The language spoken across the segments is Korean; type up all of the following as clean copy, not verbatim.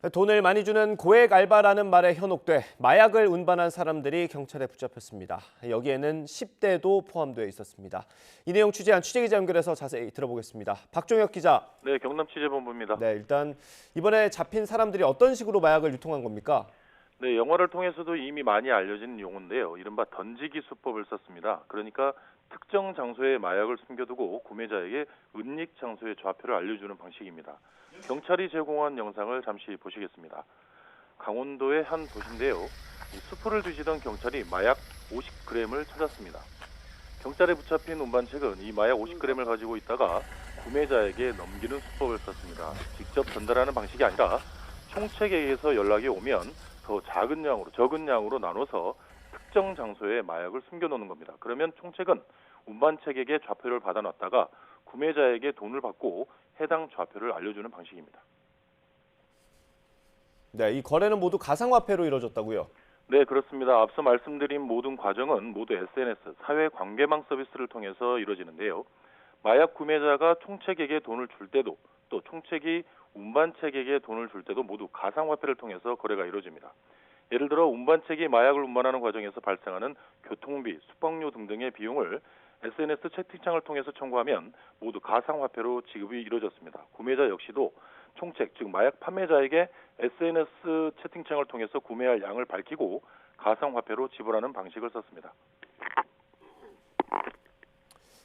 돈을 많이 주는 고액 알바라는 말에 현혹돼 마약을 운반한 사람들이 경찰에 붙잡혔습니다. 여기에는 10대도 포함되어 있었습니다. 이 내용 취재한 취재기자 연결해서 자세히 들어보겠습니다. 박종혁 기자. 네, 경남 취재본부입니다. 네, 일단 이번에 잡힌 사람들이 어떤 식으로 마약을 유통한 겁니까? 네, 영화를 통해서도 이미 많이 알려진 용어인데요. 이른바 던지기 수법을 썼습니다. 그러니까 특정 장소에 마약을 숨겨두고 구매자에게 은닉 장소의 좌표를 알려주는 방식입니다. 경찰이 제공한 영상을 잠시 보시겠습니다. 강원도의 한 도시인데요. 이 수풀을 뒤지던 경찰이 마약 50g을 찾았습니다. 경찰에 붙잡힌 운반책은 이 마약 50g을 가지고 있다가 구매자에게 넘기는 수법을 썼습니다. 직접 전달하는 방식이 아니라 총책에게서 연락이 오면 더 적은 양으로 나눠서 특정 장소에 마약을 숨겨놓는 겁니다. 그러면 총책은 운반책에게 좌표를 받아놨다가 구매자에게 돈을 받고 해당 좌표를 알려주는 방식입니다. 네, 이 거래는 모두 가상화폐로 이루어졌다고요? 네, 그렇습니다. 앞서 말씀드린 모든 과정은 모두 SNS, 사회관계망 서비스를 통해서 이루어지는데요. 마약 구매자가 총책에게 돈을 줄 때도 또 총책이 운반책에게 돈을 줄 때도 모두 가상화폐를 통해서 거래가 이루어집니다. 예를 들어 운반책이 마약을 운반하는 과정에서 발생하는 교통비, 숙박료 등등의 비용을 SNS 채팅창을 통해서 청구하면 모두 가상화폐로 지급이 이루어졌습니다. 구매자 역시도 총책, 즉 마약 판매자에게 SNS 채팅창을 통해서 구매할 양을 밝히고 가상화폐로 지불하는 방식을 썼습니다.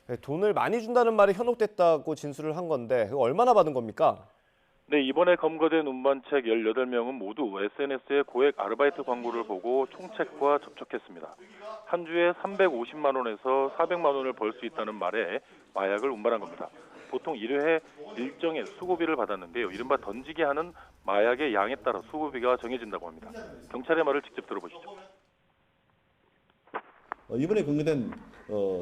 네, 돈을 많이 준다는 말에 현혹됐다고 진술을 한 건데 그거 얼마나 받은 겁니까? 네, 이번에 검거된 운반책 18명은 모두 SNS의 고액 아르바이트 광고를 보고 총책과 접촉했습니다. 한 주에 350만 원에서 400만 원을 벌 수 있다는 말에 마약을 운반한 겁니다. 보통 1회 일정의 수고비를 받았는데요. 이른바 던지게 하는 마약의 양에 따라 수고비가 정해진다고 합니다. 경찰의 말을 직접 들어보시죠. 이번에 검거된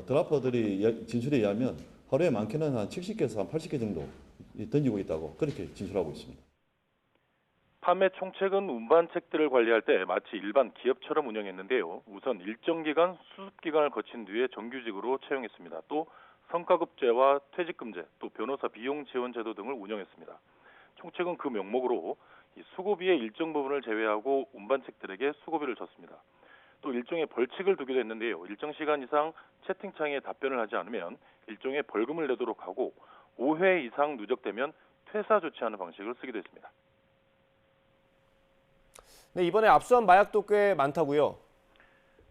드라퍼들이 진술에 의하면 하루에 많게는 한 70개에서 한 80개 정도 던지고 있다고 그렇게 진술하고 있습니다. 판매 총책은 운반책들을 관리할 때 마치 일반 기업처럼 운영했는데요. 우선 일정 기간 수습 기간을 거친 뒤에 정규직으로 채용했습니다. 또 성과급제와 퇴직금제, 또 변호사 비용 지원 제도 등을 운영했습니다. 총책은 그 명목으로 이 수고비의 일정 부분을 제외하고 운반책들에게 수고비를 줬습니다. 또 일종의 벌칙을 두기도 했는데요. 일정 시간 이상 채팅창에 답변을 하지 않으면 일종의 벌금을 내도록 하고 5회 이상 누적되면 퇴사 조치하는 방식을 쓰기도 했습니다. 네, 이번에 압수한 마약도 꽤 많다고요?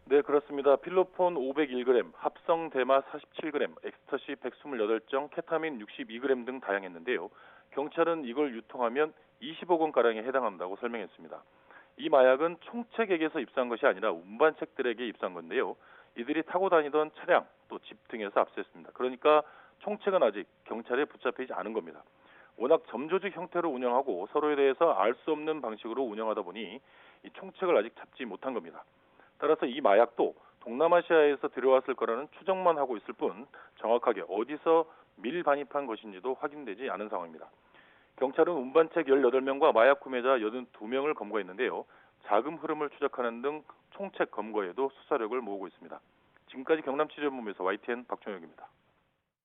네, 그렇습니다. 필로폰 501g, 합성 대마 47g, 엑스터시 128정, 케타민 62g 등 다양했는데요. 경찰은 이걸 유통하면 20억 원가량에 해당한다고 설명했습니다. 이 마약은 총책에게서 입수한 것이 아니라 운반책들에게 입수한 건데요. 이들이 타고 다니던 차량, 또 집 등에서 압수했습니다. 그러니까 총책은 아직 경찰에 붙잡히지 않은 겁니다. 워낙 점조직 형태로 운영하고 서로에 대해서 알 수 없는 방식으로 운영하다 보니 이 총책을 아직 잡지 못한 겁니다. 따라서 이 마약도 동남아시아에서 들여왔을 거라는 추정만 하고 있을 뿐 정확하게 어디서 밀반입한 것인지도 확인되지 않은 상황입니다. 경찰은 운반책 18명과 마약 구매자 82명을 검거했는데요. 자금 흐름을 추적하는 등 총책 검거에도 수사력을 모으고 있습니다. 지금까지 경남 취재본부에서 YTN 박종혁입니다.